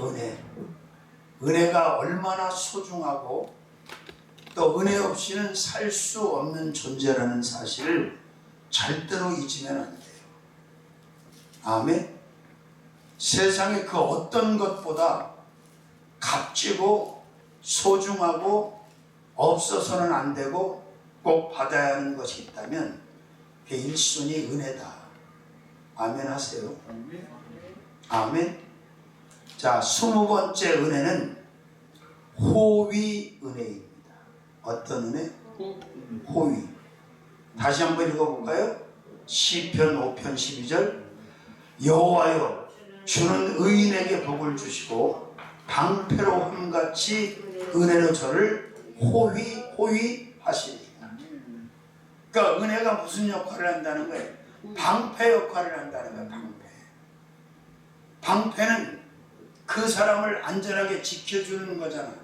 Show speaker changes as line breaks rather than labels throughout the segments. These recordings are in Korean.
은혜. 은혜가 얼마나 소중하고 또 은혜 없이는 살 수 없는 존재라는 사실을 절대로 잊으면 안 돼요. 아멘. 세상의 그 어떤 것보다 값지고 소중하고 없어서는 안 되고 꼭 받아야 하는 것이 있다면 그게 1순위 은혜다. 아멘 하세요. 아멘. 자, 20번째 은혜는 호위 은혜입니다. 어떤 은혜? 호위. 다시 한번 읽어볼까요? 시편 5편 12절. 여호와여 주는 의인에게 복을 주시고 방패로 함같이 은혜로 저를 호위하시리이다. 그러니까 은혜가 무슨 역할을 한다는 거예요? 방패 역할을 한다는 거예요. 방패는 그 사람을 안전하게 지켜주는 거잖아요.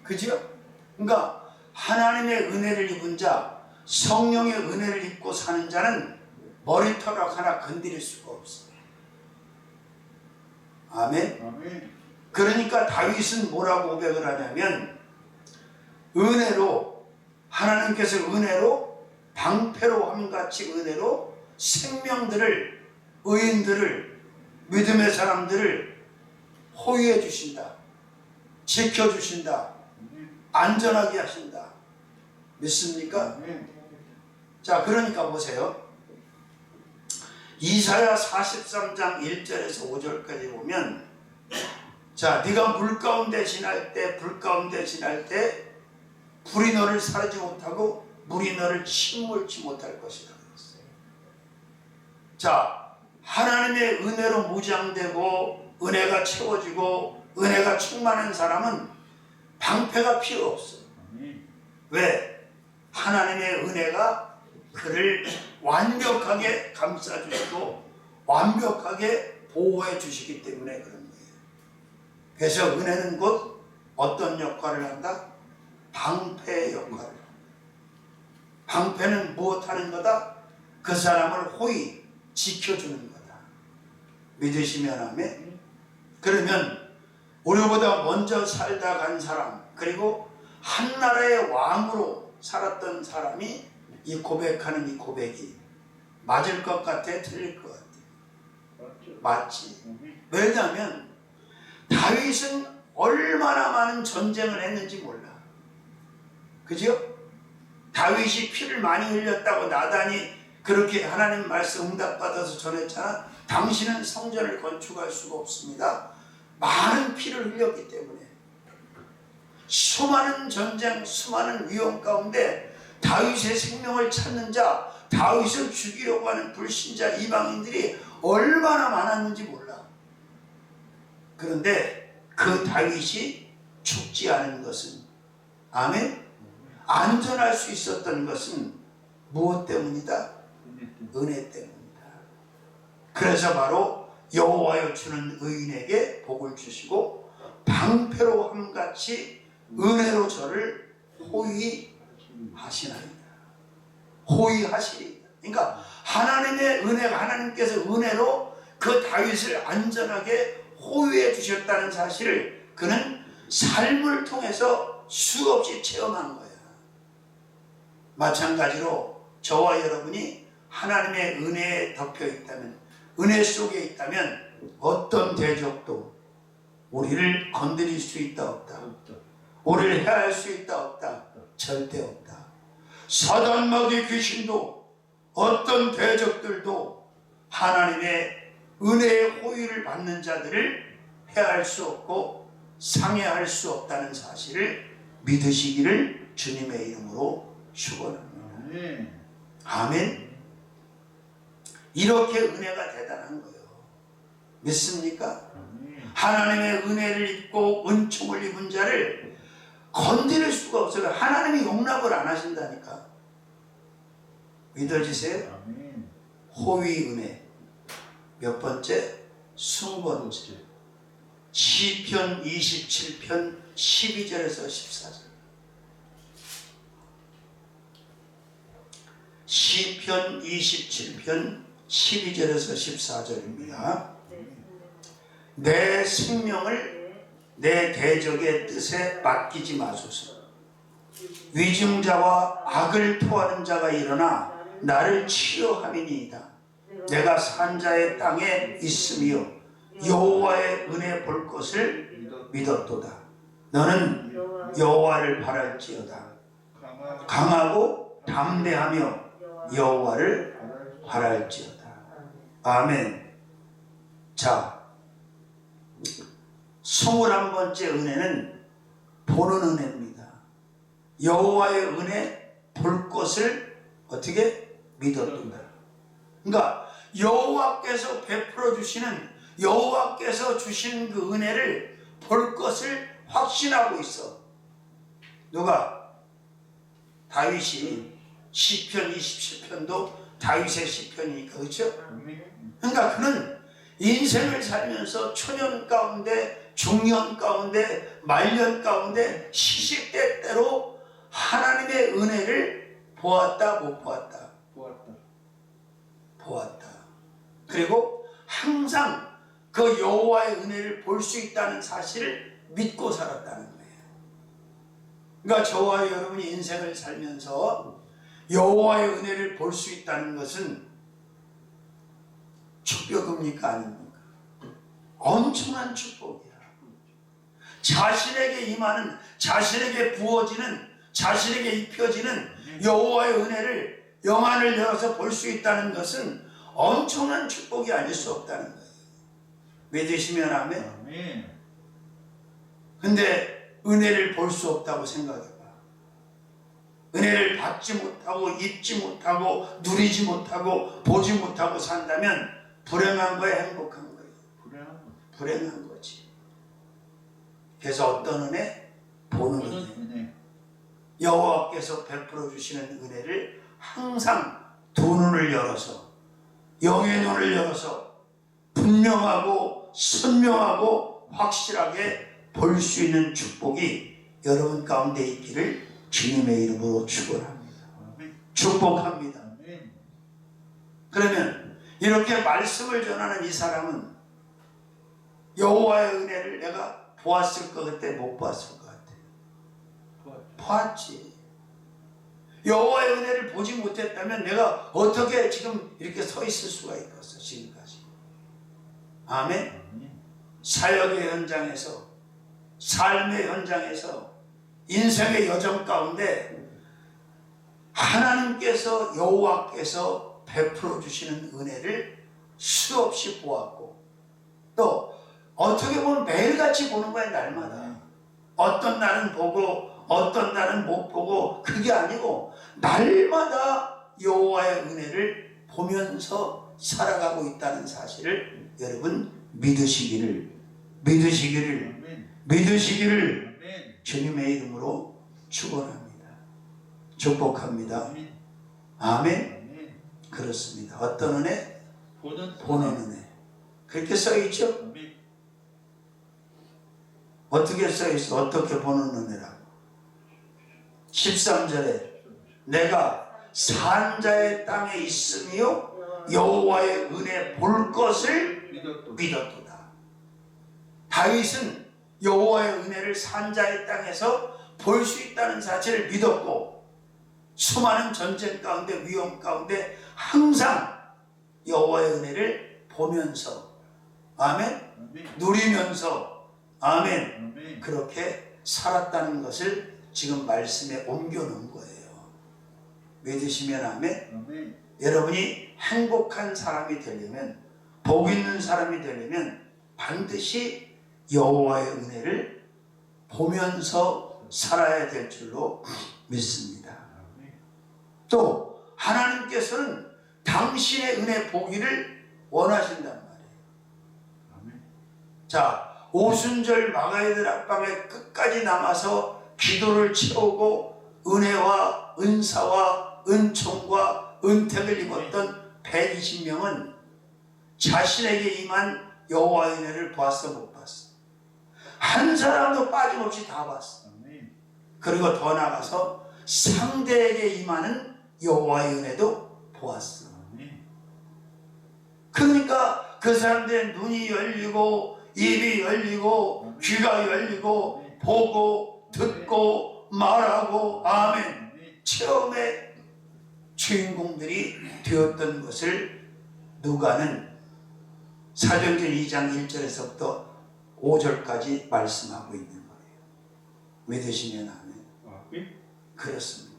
그죠? 그러니까 하나님의 은혜를 입은 자, 성령의 은혜를 입고 사는 자는 머리털 하나 건드릴 수가 없어요. 아멘. 그러니까 다윗은 뭐라고 고백을 하냐면 은혜로, 하나님께서 은혜로 방패로 함같이 은혜로 생명들을, 의인들을, 믿음의 사람들을 호위해 주신다. 지켜주신다. 안전하게 하신다. 믿습니까? 자, 그러니까 보세요. 이사야 43장 1절에서 5절까지 보면, 자, 네가 물 가운데 지날 때, 불 가운데 지날 때 불이 너를 사르지 못하고 물이 너를 침몰치 못할 것이라 그랬어요. 자, 하나님의 은혜로 무장되고 은혜가 채워지고 은혜가 충만한 사람은 방패가 필요 없어요. 왜? 하나님의 은혜가 그를 완벽하게 감싸주시고 완벽하게 보호해 주시기 때문에 그런 거예요. 그래서 은혜는 곧 어떤 역할을 한다? 방패 역할을 한다. 방패는 무엇하는 거다? 그 사람을 호위 지켜주는 거다. 믿으시면 아멘. 그러면 우리보다 먼저 살다 간 사람, 그리고 한 나라의 왕으로 살았던 사람이 이 고백하는 이 고백이 맞을 것 같아? 틀릴 것 같아? 맞지. 왜냐하면 다윗은 얼마나 많은 전쟁을 했는지 몰라. 그죠? 다윗이 피를 많이 흘렸다고 나단이 그렇게 하나님 말씀 응답받아서 전했잖아. 당신은 성전을 건축할 수가 없습니다. 많은 피를 흘렸기 때문에. 수많은 전쟁, 수많은 위험 가운데 다윗의 생명을 찾는 자, 다윗을 죽이려고 하는 불신자 이방인들이 얼마나 많았는지 몰라. 그런데 그 다윗이 죽지 않은 것은, 아멘? 안전할 수 있었던 것은 무엇 때문이다? 은혜 때문이다. 그래서 바로 여호와여 주는 의인에게 복을 주시고 방패로 함같이 은혜로 저를 호위하시나이다. 호위하시리이다. 그러니까 하나님의 은혜가, 하나님께서 은혜로 그 다윗을 안전하게 호위해 주셨다는 사실을 그는 삶을 통해서 수없이 체험한 거야. 마찬가지로 저와 여러분이 하나님의 은혜에 덮여 있다면, 은혜 속에 있다면 어떤 대적도 우리를 건드릴 수 있다 없다? 우리를 해할 수 있다 없다? 절대 없다. 사단마귀 귀신도 어떤 대적들도 하나님의 은혜의 호의를 받는 자들을 해할 수 없고 상해할 수 없다는 사실을 믿으시기를 주님의 이름으로 축원합니다. 아멘. 이렇게 은혜가 대단한 거예요. 믿습니까? 하나님의 은혜를 입고 은총을 입은 자를 건드릴 수가 없어요. 하나님이 용납을 안 하신다니까. 믿어지세요? 호위 은혜. 몇 번째? 20번째. 시편 27편 12절에서 14절. 시편 27편 12절에서 14절입니다. 내 생명을 내 대적의 뜻에 맡기지 마소서. 위증자와 악을 토하는 자가 일어나 나를 치료함이니이다. 내가 산자의 땅에 있으며 여호와의 은혜 볼 것을 믿었도다. 너는 여호와를 바랄지어다. 강하고 담대하며 여호와를 바랄지어다. 아멘. 자, 21번째 은혜는 보는 은혜입니다. 여호와의 은혜 볼 것을 어떻게 믿었던가. 그러니까 여호와께서 베풀어 주시는, 여호와께서 주신 그 은혜를 볼 것을 확신하고 있어. 누가? 다윗이 시편 27편도 다윗의 시편이니까, 그렇죠? 그러니까 그는 인생을 살면서 초년 가운데, 중년 가운데, 말년 가운데 시시때때로 하나님의 은혜를 보았다, 못 보았다? 보았다. 그리고 항상 그 여호와의 은혜를 볼 수 있다는 사실을 믿고 살았다는 거예요. 그러니까 저와 여러분이 인생을 살면서 여호와의 은혜를 볼 수 있다는 것은 축복입니까, 아닙니까? 엄청난 축복이야. 자신에게 임하는, 자신에게 부어지는, 자신에게 입혀지는 여호와의 은혜를, 영안을 열어서 볼 수 있다는 것은 엄청난 축복이 아닐 수 없다는 거예요. 믿으시면 아멘. 근데 은혜를 볼 수 없다고 생각해봐. 은혜를 받지 못하고, 입지 못하고, 누리지 못하고, 보지 못하고 산다면 불행한 거야, 행복한 거야? 불행한 거지. 그래서 어떤 은혜? 보는 은혜. 여호와께서 베풀어 주시는 은혜를 항상 두 눈을 열어서, 영의 눈을 열어서 분명하고 선명하고 확실하게 볼 수 있는 축복이 여러분 가운데 있기를 주님의 이름으로 축원합니다. 축복합니다. 그러면 이렇게 말씀을 전하는 이 사람은 여호와의 은혜를 내가 보았을 것 같아, 못 보았을 것 같아? 보았지. 여호와의 은혜를 보지 못했다면 내가 어떻게 지금 이렇게 서 있을 수가 있겠어, 지금까지. 아멘. 사역의 현장에서, 삶의 현장에서, 인생의 여정 가운데 하나님께서, 여호와께서 베풀어 주시는 은혜를 수없이 보았고, 또 어떻게 보면 매일같이 보는 거야, 날마다. 어떤 날은 보고 어떤 날은 못 보고, 그게 아니고 날마다 여호와의 은혜를 보면서 살아가고 있다는 사실을 여러분 믿으시기를 주님의 이름으로 축원합니다. 축복합니다. 아멘. 그렇습니다. 어떤 은혜? 보는 은혜. 그렇게 써있죠? 어떻게 써있어? 어떻게 보는 은혜라고? 13절에 내가 산자의 땅에 있으며 여호와의 은혜 볼 것을 믿었도다. 다윗은 여호와의 은혜를 산자의 땅에서 볼 수 있다는 사실을 믿었고, 수많은 전쟁 가운데, 위험 가운데 항상 여호와의 은혜를 보면서, 아멘, 누리면서, 아멘, 그렇게 살았다는 것을 지금 말씀에 옮겨놓은 거예요. 믿으시면 아멘. 여러분이 행복한 사람이 되려면, 복 있는 사람이 되려면 반드시 여호와의 은혜를 보면서 살아야 될 줄로 믿습니다. 또 하나님께서는 당신의 은혜 보기를 원하신단 말이에요. 자, 오순절 마가이들 앞방에 끝까지 남아서 기도를 채우고 은혜와 은사와 은총과 은택을 입었던 120명은 자신에게 임한 여호와의 은혜를 보았어, 못 봤어? 한 사람도 빠짐없이 다 봤어. 그리고 더 나가서 상대에게 임하는 여호와의 은혜도 보았어. 그러니까 그 사람들의 눈이 열리고 입이 열리고 귀가 열리고 보고 듣고 말하고 아멘 체험의 주인공들이 되었던 것을 누가는 사도행전 2장 1절에서부터 5절까지 말씀하고 있는 거예요. 믿으시면 아멘. 그렇습니다.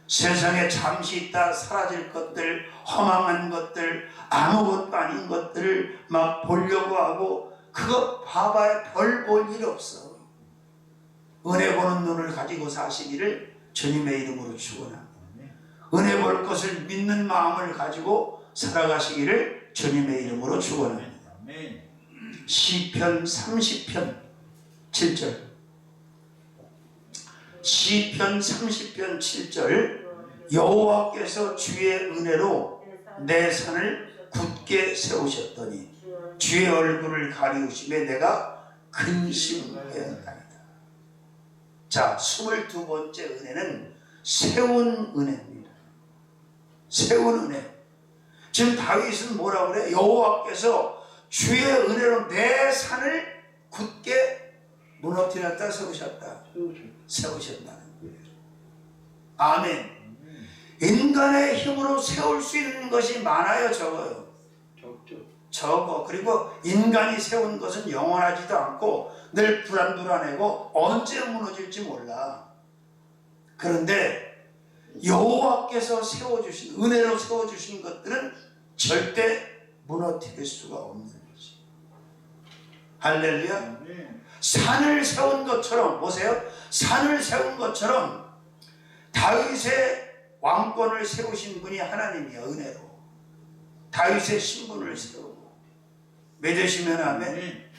세상에 잠시 있다 사라질 것들, 허망한 것들, 아무것도 아닌 것들을 막 보려고 하고 그거 봐봐야 별 볼 일 없어. 은혜 보는 눈을 가지고 사시기를 주님의 이름으로 축원합니다. 은혜 볼 것을 믿는 마음을 가지고 살아가시기를 주님의 이름으로 축원합니다. 시편 30편 7절 시편 30편 7절 여호와께서 주의 은혜로 내 산을 굳게 세우셨더니 주의 얼굴을 가리우심에 내가 근심하였나이다. 자, 22번째 은혜는 세운 은혜입니다. 세운 은혜. 지금 다윗은 뭐라고 그래? 여호와께서 주의 은혜로 내 산을 굳게 무너뜨렸다 세우셨다. 세우셨다는 거예요. 아멘. 인간의 힘으로 세울 수 있는 것이 많아요, 적어요? 적어. 그리고 인간이 세운 것은 영원하지도 않고 늘 불안불안하고 언제 무너질지 몰라. 그런데 여호와께서 세워주신 은혜로 세워주신 것들은 절대 무너뜨릴 수가 없는 거지. 할렐루야. 산을 세운 것처럼 보세요. 산을 세운 것처럼 다윗의 왕권을 세우신 분이 하나님이야. 은혜로 다윗의 신분을 세우고. 믿으시면 아멘.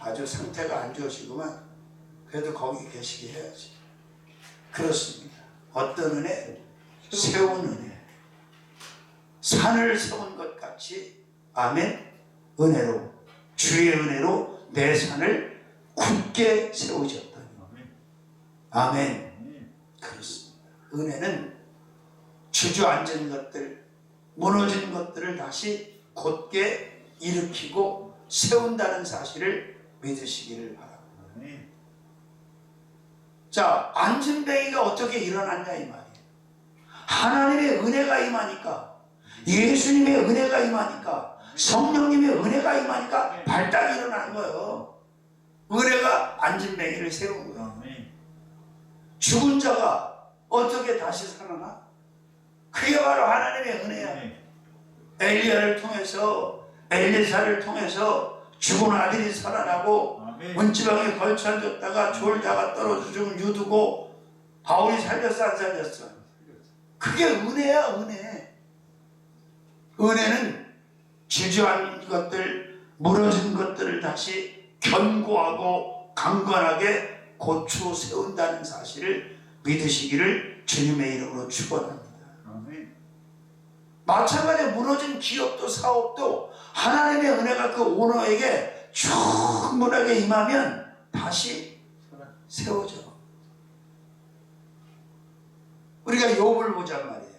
아주 상태가 안 좋으시구만. 그래도 거기 계시게 해야지. 그렇습니다. 어떤 은혜? 세운 은혜. 산을 세운 것 같이 아멘. 은혜로 주의 은혜로 내 산을 굳게 세우셨다니. 아멘. 그렇습니다. 은혜는 주저앉은 것들, 무너진 것들을 다시 곧게 일으키고 세운다는 사실을 믿으시기를 바랍니다. 자, 안진뱅이가 어떻게 일어났냐 이 말이에요. 하나님의 은혜가 임하니까, 예수님의 은혜가 임하니까, 성령님의 은혜가 임하니까 발딱 일어나는 거예요. 은혜가 안진뱅이를 세운 거예요. 죽은 자가 어떻게 다시 살아나? 그게 바로 하나님의 은혜야. 엘리야를 통해서, 엘리사를 통해서 죽은 아들이 살아나고, 문지방에 걸쳐 앉았다가 졸다가 떨어져 죽은 유두고, 바울이 살렸어 안 살렸어? 그게 은혜야. 은혜. 은혜는 주저앉은 것들, 무너진 것들을 다시 견고하고 강건하게 고쳐 세운다는 사실을 믿으시기를 주님의 이름으로 축원합니다. 마찬가지로 무너진 기업도 사업도 하나님의 은혜가 그 오너에게 충분하게 임하면 다시 세워져. 우리가 욥을 보자 말이에요.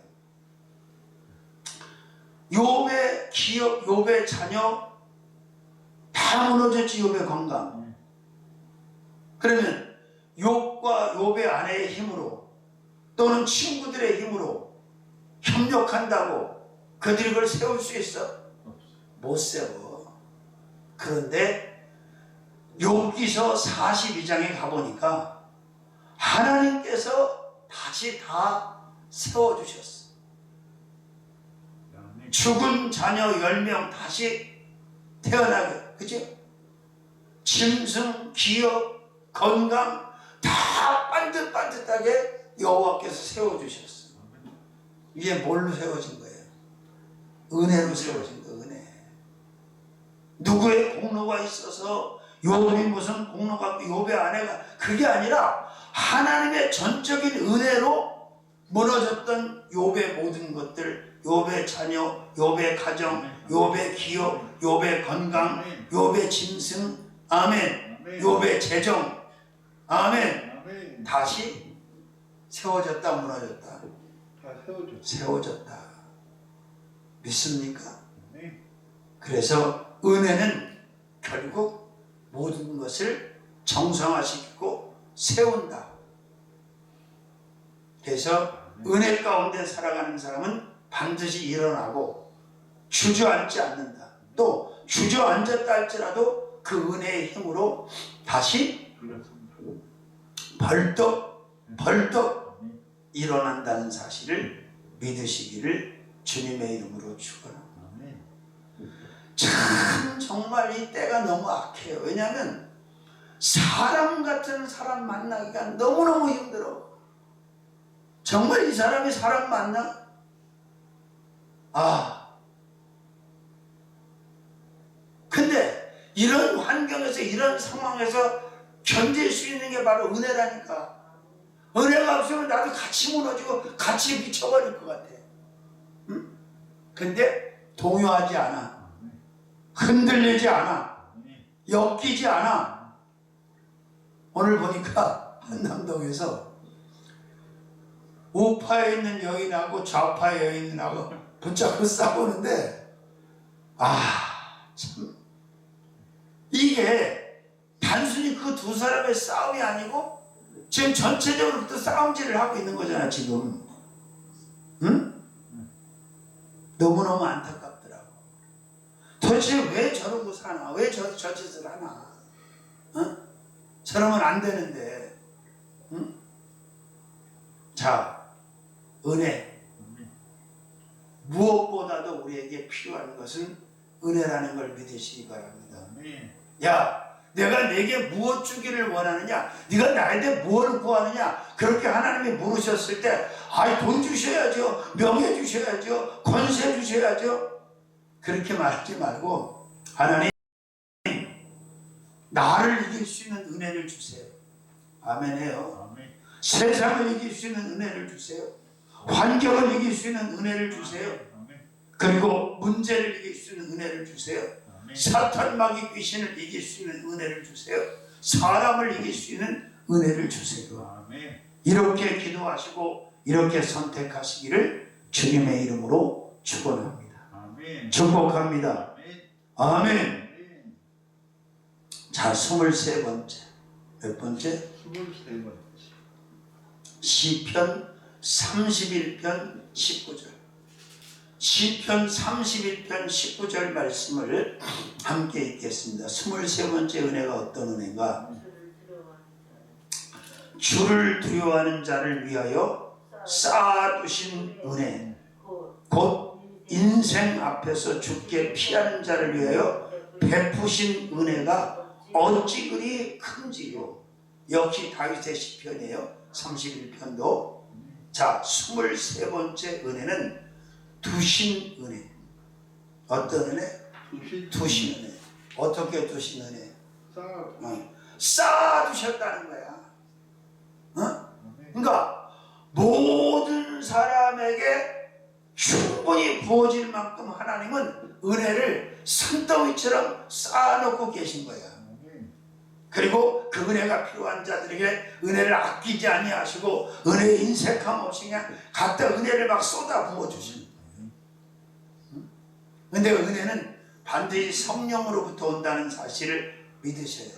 욥의 기업, 욥의 자녀 다 무너졌지. 욥의 건강. 그러면 욥과 욥의 아내의 힘으로 또는 친구들의 힘으로 협력한다고 그들이 그걸 세울 수 있어? 못 세워. 그런데 욥기서 42장에 가보니까 하나님께서 다시 다 세워주셨어. 죽은 자녀 10명 다시 태어나게. 그죠? 짐승, 기업, 건강 다 반듯반듯하게 여호와께서 세워주셨어. 이게 뭘로 세워진 거예요? 은혜로 세워진 거. 은혜. 누구의 공로가 있어서 욥이 무슨 공로가 욥의 아내가 그게 아니라 하나님의 전적인 은혜로 무너졌던 욥의 모든 것들, 욥의 자녀, 욥의 가정, 욥의 기업, 욥의 건강, 욥의 짐승, 아멘. 욥의 재정, 아멘. 다시 세워졌다 무너졌다? 세워졌다. 믿습니까? 그래서 은혜는 결국 모든 것을 정상화시키고 세운다. 그래서 은혜 가운데 살아가는 사람은 반드시 일어나고 주저앉지 않는다. 또 주저앉았다 할지라도 그 은혜의 힘으로 다시 벌떡 일어난다는 사실을 믿으시기를 주님의 이름으로 축원합니다. 참 정말 이 때가 너무 악해요. 왜냐하면 사람 같은 사람 만나기가 너무너무 힘들어. 정말 이 사람이 사람 맞나? 근데 이런 환경에서 이런 상황에서 견딜 수 있는 게 바로 은혜라니까. 은혜가 없으면 나도 같이 무너지고 같이 미쳐버릴 것 같아. 응? 근데 동요하지 않아. 흔들리지 않아. 엮이지 않아. 오늘 보니까 한남동에서 우파에 있는 여인하고 좌파의 여인하고 붙잡고 싸우는데 참 이게 단순히 그 두 사람의 싸움이 아니고 지금 전체적으로 또 싸움질을 하고 있는 거잖아 지금. 응? 너무너무 안타깝더라고. 도대체 왜 저러고 사나? 왜 저 짓을 하나? 응? 저러면 안 되는데. 응? 자, 은혜. 무엇보다도 우리에게 필요한 것은 은혜라는 걸 믿으시기 바랍니다. 야, 내가 내게 무엇 주기를 원하느냐? 네가 나에게 무엇을 구하느냐? 그렇게 하나님이 물으셨을 때 돈 주셔야죠. 명예 주셔야죠. 권세 주셔야죠. 그렇게 말하지 말고 하나님 나를 이길 수 있는 은혜를 주세요. 아멘 해요. 세상을 이길 수 있는 은혜를 주세요. 환경을 이길 수 있는 은혜를 주세요. 그리고 문제를 이길 수 있는 은혜를 주세요. 사탄 마귀 귀신을 이길 수 있는 은혜를 주세요. 사람을 이길 수 있는 은혜를 주세요. 이렇게 기도하시고 이렇게 선택하시기를 주님의 이름으로 축원합니다. 축복합니다. 아멘. 자, 23번째. 몇 번째?
23번째.
시편 31편 19절. 시편 31편 19절 말씀을 함께 읽겠습니다. 23번째 은혜가 어떤 은혜인가? 주를 두려워하는 자를 위하여 쌓아두신 은혜, 곧 인생 앞에서 죽게 피하는 자를 위하여 베푸신 은혜가 어찌 그리 큰지요. 역시 다윗의 시편이에요. 31편도. 자, 23번째 은혜는 두신 은혜. 어떤 은혜? 두신 은혜. 어떻게 두신 은혜? 쌓아두셨다는 거야. 그러니까 모든 사람에게 충분히 부어질 만큼 하나님은 은혜를 산더미처럼 쌓아놓고 계신 거야. 그리고 그 은혜가 필요한 자들에게 은혜를 아끼지 아니하시고 은혜에 인색함 없이 그냥 갖다 은혜를 막 쏟아 부어주시는 거예요. 근데 은혜는 반드시 성령으로부터 온다는 사실을 믿으셔야 돼요.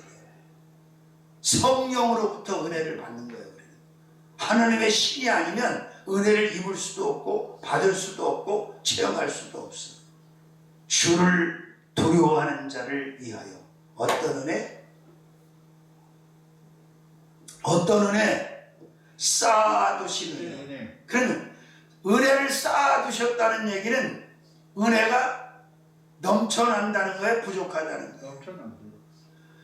성령으로부터 은혜를 받는 거예요. 하나님의 신이 아니면 은혜를 입을 수도 없고 받을 수도 없고 체험할 수도 없어요. 주를 두려워하는 자를 위하여. 어떤 은혜? 어떤 은혜? 쌓아두신 은혜. 그러면 은혜를 쌓아두셨다는 얘기는 은혜가 넘쳐난다는 거에 부족하다는 거예요.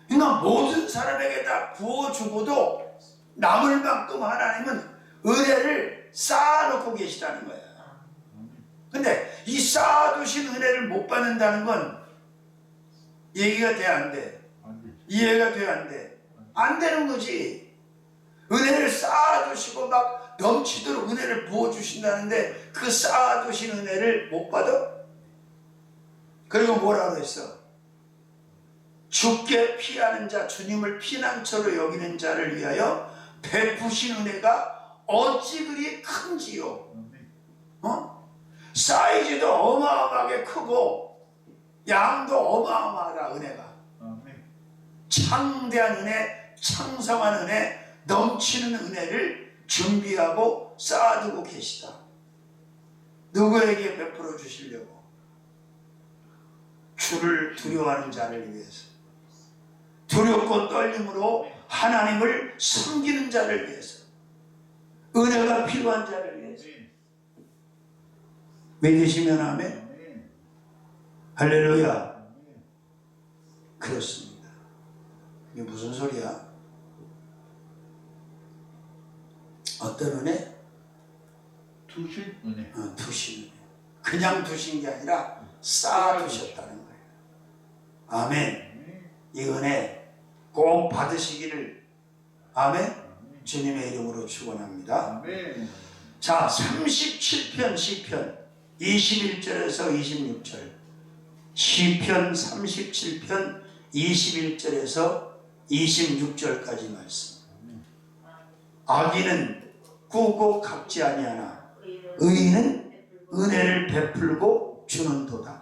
그러니까 모든 사람에게 다 부어주고도 남을 만큼 하나님은 은혜를 쌓아놓고 계시다는 거야. 근데 이 쌓아두신 은혜를 못 받는다는 건 얘기가 돼, 안 돼? 이해가 돼, 안 돼? 안 되는 거지. 은혜를 쌓아두시고 막 넘치도록 은혜를 부어주신다는데 그 쌓아두신 은혜를 못 받아? 그리고 뭐라고 했어? 죽게 피하는 자, 주님을 피난처로 여기는 자를 위하여 베푸신 은혜가 어찌 그리 큰지요. 사이즈도 어마어마하게 크고 양도 어마어마하다. 은혜가 창대한 은혜, 창성한 은혜, 넘치는 은혜를 준비하고 쌓아두고 계시다. 누구에게 베풀어 주시려고? 주를 두려워하는 자를 위해서, 두렵고 떨림으로 하나님을 섬기는 자를 위해서, 은혜가 필요한 자를 위해서. 믿으시면 아멘. 할렐루야. 그렇습니다. 이게 무슨 소리야? 어떤 은혜?
두신 은혜.
두신 은혜. 그냥 두신 게 아니라 쌓아두셨다는 거예요. 아멘. 이 은혜 꼭 받으시기를, 아멘, 주님의 이름으로 축원합니다.
아멘.
자, 37편 시편 21절에서 26절. 시편 37편 21절에서 26절까지 말씀. 악인은 꾸고 갚지 아니하나 의인은 은혜를 베풀고 주는도다.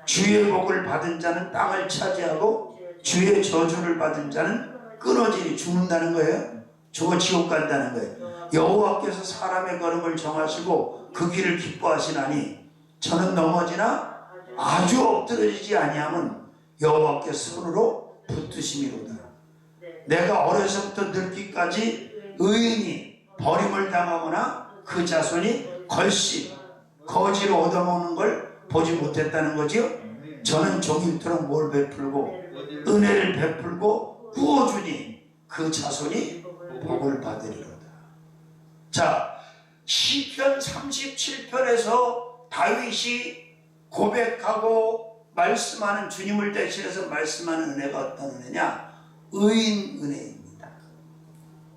주의 복을 받은 자는 땅을 차지하고 주의 저주를 받은 자는 끊어지니, 죽는다는 거예요. 죽어 지옥 간다는 거예요. 여호와께서 사람의 걸음을 정하시고 그 길을 기뻐하시나니 저는 넘어지나 아주 엎드러지지 아니함은 여호와께 손으로 붙드심이로다. 내가 어려서부터 늙기까지 의인이 버림을 당하거나 그 자손이 걸씨 거지로 얻어먹는 걸 보지 못했다는 거지요. 저는 종일토록 뭘 베풀고 은혜를 베풀고 구워주니 그 자손이 복을 받으리로다. 자, 시편 37편에서 다윗이 고백하고 말씀하는, 주님을 대신해서 말씀하는 은혜가 어떤 은혜냐? 의인 은혜입니다.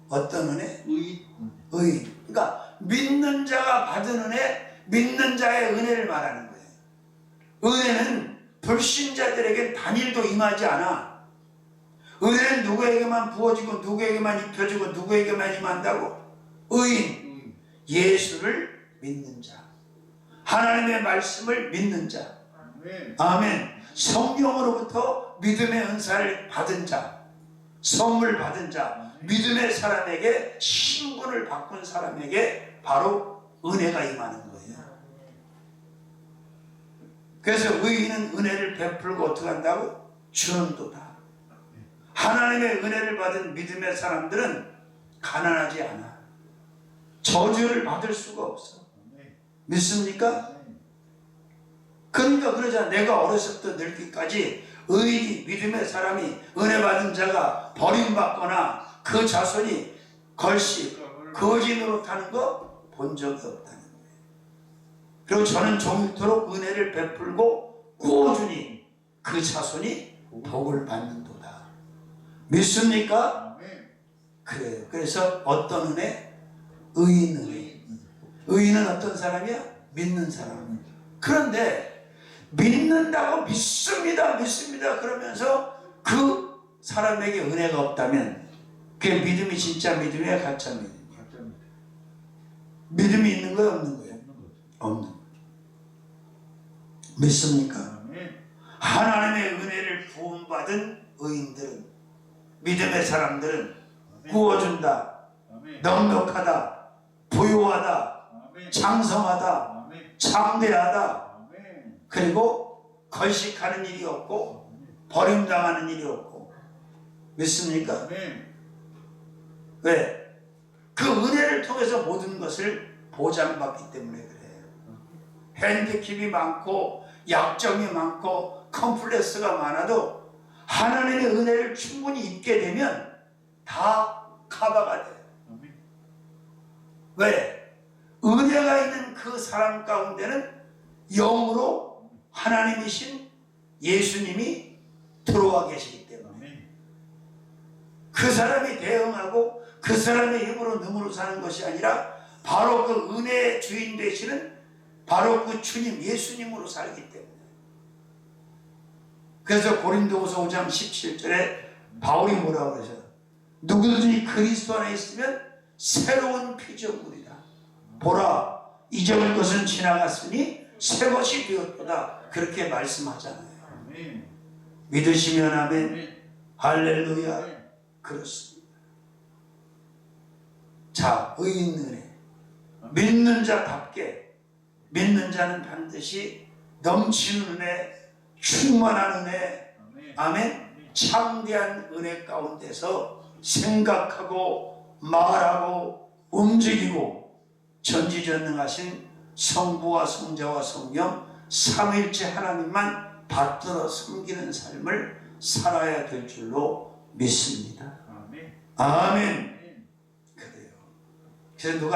어떤 은혜? 의인. 그러니까 믿는 자가 받은 은혜, 믿는 자의 은혜를 말하는 거예요. 은혜는 불신자들에게 단일도 임하지 않아. 은혜는 누구에게만 부어지고 누구에게만 입혀지고 누구에게만 임한다고? 의인, 예수를 믿는 자, 하나님의 말씀을 믿는 자, 아멘, 성령으로부터 믿음의 은사를 받은 자, 선물 받은 자, 믿음의 사람에게, 신분을 바꾼 사람에게 바로 은혜가 임하는 거예요. 그래서 의인은 은혜를 베풀고 어떻게 한다고? 주는도다. 하나님의 은혜를 받은 믿음의 사람들은 가난하지 않아. 저주를 받을 수가 없어. 믿습니까? 그러니까 그러자. 내가 어려서부터 늙기까지 의인이, 믿음의 사람이, 은혜 받은 자가 버림받거나 그 자손이 걸씨 거지 노릇하는 거 본 적이 없다는 거예요. 그리고 저는 종일토록 은혜를 베풀고 구워주니 그 자손이 복을 받는도다. 믿습니까? 그래요. 그래서 어떤 은혜? 의인 은혜. 의인은 어떤 사람이야? 믿는 사람. 그런데 믿는다고 믿습니다 그러면서 그 사람에게 은혜가 없다면 그게 믿음이 진짜 믿음이야, 가짜 믿음이야? 믿음이 있는 거야, 없는 거야? 없는 거야. 믿습니까? 하나님의 은혜를 부음받은 의인들은, 믿음의 사람들은 구워준다, 넉넉하다, 부유하다, 장성하다, 창대하다, 그리고 걸식하는 일이 없고 버림당하는 일이 없고. 믿습니까? 왜? 그 은혜를 통해서 모든 것을 보장받기 때문에 그래요. 핸디캡이 많고 약점이 많고 컴플렉스가 많아도 하나님의 은혜를 충분히 입게 되면 다 커버가 돼요. 왜? 은혜가 있는 그 사람 가운데는 영으로 하나님이신 예수님이 들어와 계시기 때문에 그 사람이 대응하고 그 사람의 힘으로 능으로 사는 것이 아니라 바로 그 은혜의 주인 되시는 바로 그 주님 예수님으로 살기 때문에. 그래서 고린도후서 5장 17절에 바울이 뭐라고 그러죠? 누구든지 그리스도 안에 있으면 새로운 피조물이다. 보라, 잊어버린 것은 지나갔으니 새 것이 되었도다. 그렇게 말씀하잖아요. 믿으시면 아멘. 할렐루야.
네.
그렇습니다. 자, 의인 은혜. 믿는 자답게, 믿는 자는 반드시 넘치는 은혜, 충만한 은혜,
아멘.
아멘. 창대한 은혜 가운데서 생각하고 말하고 움직이고 전지전능하신 성부와 성자와 성령 삼위일체 하나님만 받들어 섬기는 삶을 살아야 될 줄로 믿습니다.
아멘.
아멘. 그래요. 그래서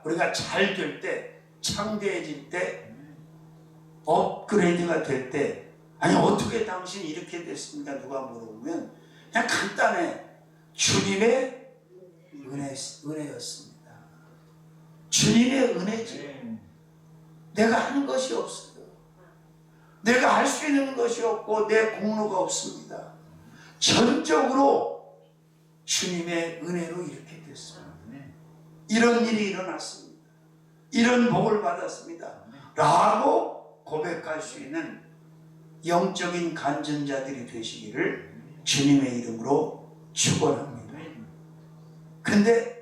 우리가 잘 될 때, 창대해질 때, 업그레이드가 될 때, 아니 어떻게 당신이 이렇게 됐습니까? 누가 물어보면 그냥 간단해. 주님의 은혜였습니다. 주님의 은혜지. 내가 하는 것이 없어요. 내가 할 수 있는 것이 없고 내 공로가 없습니다. 전적으로 주님의 은혜로 이렇게 됐습니다. 이런 일이 일어났습니다. 이런 복을 받았습니다. 라고 고백할 수 있는 영적인 간증자들이 되시기를 주님의 이름으로 축원합니다. 근데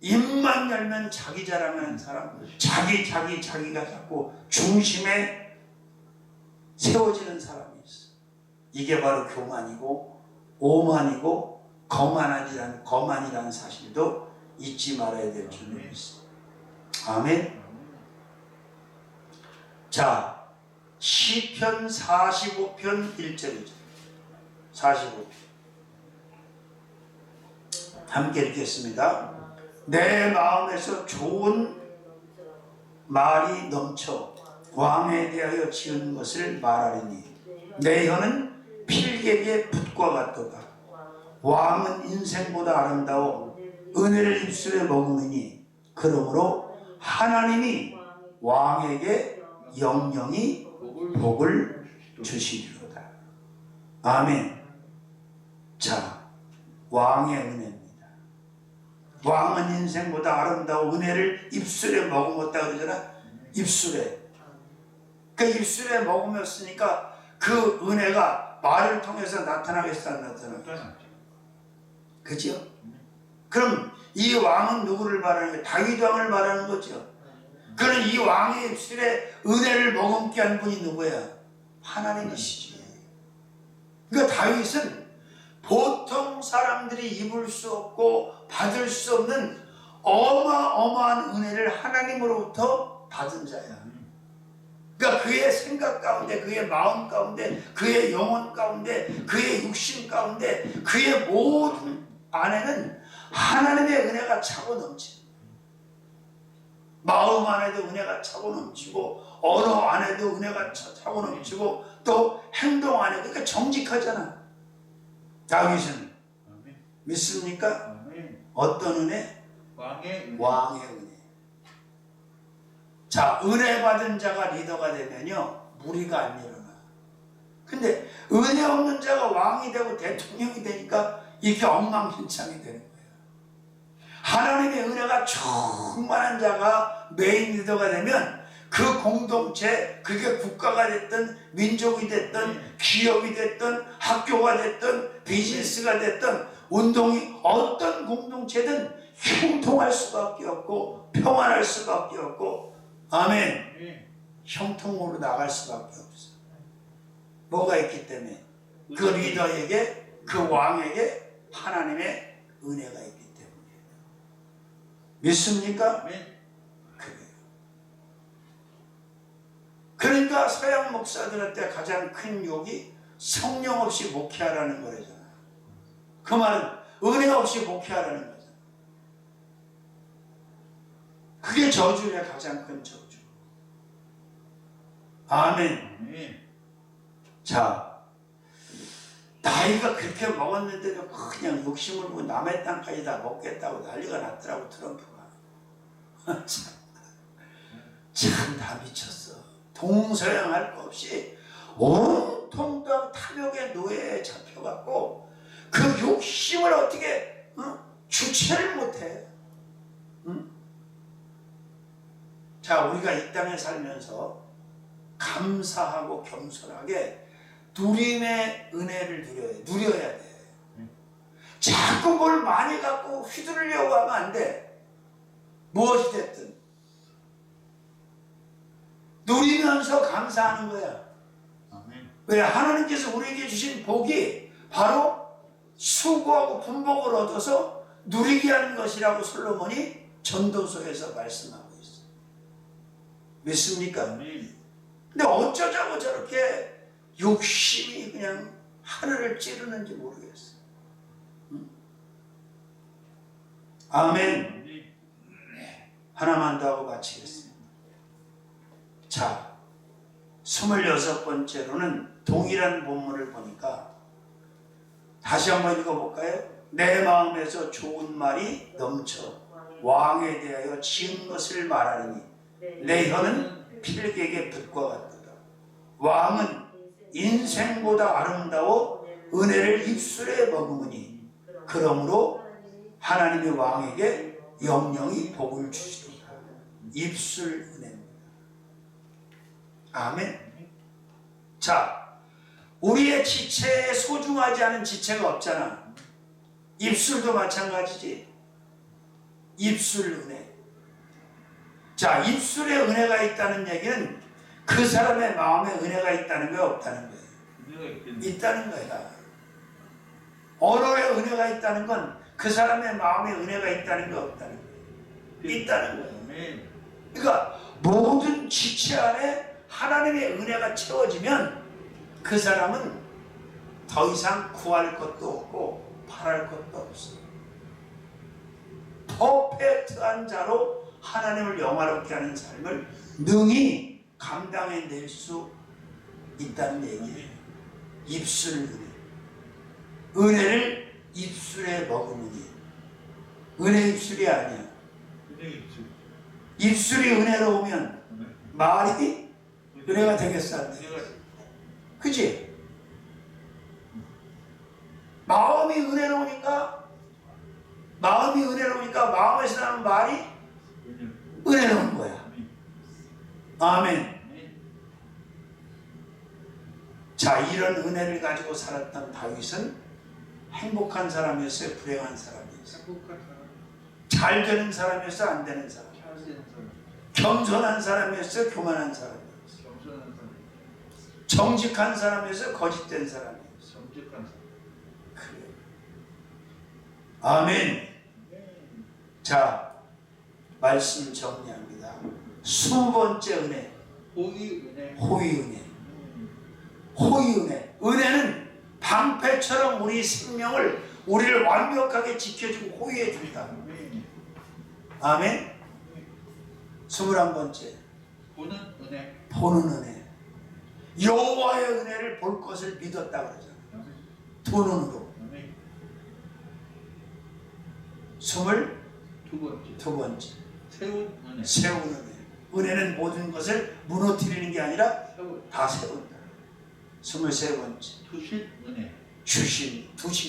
입만 열면 자기 자랑하는 사람, 자기가 자꾸 중심에 세워지는 사람이 있어. 이게 바로 교만이고 오만이고 거만이라는 사실도 잊지 말아야 될 줄로 믿습니다. 아멘. 자, 시편 45편 1절이죠. 45편. 함께 읽겠습니다. 내 마음에서 좋은 말이 넘쳐 왕에 대하여 지은 것을 말하리니 내 혀는 필객의 붓과 같도다. 왕은 인생보다 아름다워 은혜를 입술에 머금으니 그러므로 하나님이 왕에게 영영이 복을 주시리로다. 아멘. 자, 왕의 은혜입니다. 왕은 인생보다 아름다워 은혜를 입술에 머금었다 그러잖아. 입술에. 그 입술에 머금었으니까 그 은혜가 말을 통해서 나타나겠어, 안 나타나겠어? 그죠? 그럼 이 왕은 누구를 말하는 거예요? 다윗 왕을 말하는 거죠. 그럼 이 왕의 입술에 은혜를 머금게 한 분이 누구야? 하나님이시지. 그러니까 다윗은 보통 사람들이 입을 수 없고 받을 수 없는 어마어마한 은혜를 하나님으로부터 받은 자야. 그러니까 그의 생각 가운데, 그의 마음 가운데, 그의 영혼 가운데, 그의 육신 가운데, 그의 모든 안에는 하나님의 은혜가 차고 넘쳐. 마음 안에도 은혜가 차고 넘치고, 언어 안에도 은혜가 차고 넘치고, 또 행동 안에, 그러니까 정직하잖아. 다윗은 믿습니까? 어떤 은혜? 왕의 은혜. 자, 은혜 받은 자가 리더가 되면요, 무리가 안 일어나. 근데 은혜 없는 자가 왕이 되고 대통령이 되니까 이렇게 엉망진창이 되는 거예요. 하나님의 은혜가 충만한 자가 메인 리더가 되면 그 공동체, 그게 국가가 됐든 민족이 됐든 기업이 됐든 학교가 됐든 비즈니스가 됐든 운동이 어떤 공동체든 형통할 수밖에 없고 평안할 수밖에 없고, 아멘. 형통으로 나갈 수밖에 없어. 뭐가 있기 때문에? 그 리더에게, 그 왕에게 하나님의 은혜가 있기 때문이에요. 믿습니까? 그래요. 그러니까 서양 목사들한테 가장 큰 욕이 성령 없이 목회하라는 거래잖아. 그 말은 은혜 없이 목회하라는 거잖아. 그게 저주의 가장 큰 저주. 아멘. 자, 나이가 그렇게 먹었는데도 그냥 욕심을 부고 남의 땅까지 다 먹겠다고 난리가 났더라고, 트럼프가. 참 다 미쳤어. 동서양할 거 없이 온통 탐욕의 노예에 잡혀갖고 그 욕심을 어떻게 주체를 못해. 자, 우리가 이 땅에 살면서 감사하고 겸손하게 누림의 은혜를 누려야 돼. 자꾸 뭘 많이 갖고 휘두르려고 하면 안 돼. 무엇이 됐든 누리면서 감사하는 거야.
아멘.
왜? 하나님께서 우리에게 주신 복이 바로 수고하고 분복을 얻어서 누리게 하는 것이라고 솔로몬이 전도서에서 말씀하고 있어요. 믿습니까?
아멘.
근데 어쩌자고 저렇게 욕심이 그냥 하늘을 찌르는지 모르겠어요. 아멘.
아멘.
하나만 더 하고 마치겠습니다. 자, 26번째로는 동일한 본문을 보니까 다시 한번 읽어볼까요? 내 마음에서 좋은 말이 넘쳐 왕에 대하여 지은 것을 말하느니 내 혀는 필객의 붓과 같도다. 왕은 인생보다 아름다워 은혜를 입술에 머금으니 그러므로 하나님의 왕에게 영영이 복을 주시리라. 입술 은혜입니다. 아멘. 자, 우리의 지체에 소중하지 않은 지체가 없잖아. 입술도 마찬가지지. 입술 은혜. 자, 입술에 은혜가 있다는 얘기는 그 사람의 마음에 은혜가 있다는 거야, 없다는 거야?
은혜가 있겠네.
있다는 거야. 언어에 은혜가 있다는 건 그 사람의 마음에 은혜가 있다는 거, 없다는 거야? 있다는 거야.
아멘.
그러니까 모든 지체 안에 하나님의 은혜가 채워지면 그 사람은 더 이상 구할 것도 없고 바랄 것도 없어. 퍼펙트한 자로 하나님을 영화롭게 하는 삶을 능히 감당해낼 수 있다는 얘기예요. 입술 은혜. 은혜를 입술에 머금으니. 은혜 입술이 아니야.
은혜가 있죠.
입술이 은혜로우면
아멘.
말이 은혜가 되겠어, 안 돼?
은혜가
그치? 마음이 은혜로우니까 마음에서 나는 말이 은혜로운 거야. 아멘.
아멘.
자, 이런 은혜를 가지고 살았던 다윗은 행복한 사람이었어요? 불행한 사람이었어요?
행복한 사람,
잘 되는 사람이었어요? 안 되는 사람?
잘 되는 사람,
겸손한 사람이었어요? 교만한 사람이었어요?
겸손한 사람,
정직한 사람이었어요? 거짓된 사람이었어요?
정직한 사람.
그래요. 아멘. 자, 말씀 정리합니다. 20번째 은혜,
호의 은혜.
호의 은혜. 호의 은혜. 은혜는 방패처럼 우리를 완벽하게 지켜주고 호의해 준다.
아멘.
아멘. 21번째,
보는 은혜.
보는 은혜. 여호와의 은혜를 볼 것을 믿었다 그러잖아.
아멘.
두 눈으로.
아멘.
22번째,
세운 은혜.
세운 은혜. 은혜는 모든 것을 무너뜨리는 게 아니라
세운.
다 세운다. 23번째,
두신 은혜.
두신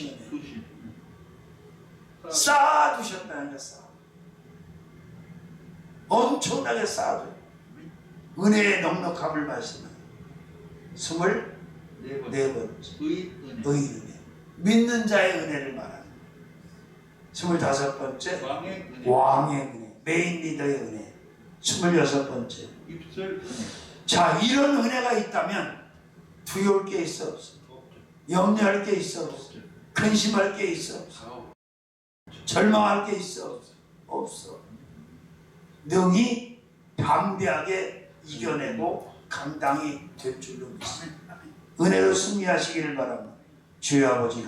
은혜.
두신.
쌓아두셨다는 거 쌓아. 엄청나게 쌓아둬. 은혜의 넉넉함을 말씀하는 24번째,
네 번째.
의 은혜.
은혜.
믿는 자의 은혜를 말하는 25번째,
왕의 은혜.
왕의 은혜. 메인 리더의 은혜. 26번째.
입술 은혜.
자, 이런 은혜가 있다면 두려울 게 있어 없어?
없죠.
염려할 게 있어 없어?
없죠.
근심할 게 있어 없어?
다 없죠.
절망할 게 있어 없어? 없어. 능히 담대하게 이겨내고 감당이 될 줄로 믿습니다. 은혜로 승리하시기를 바랍니다. 주여 아버지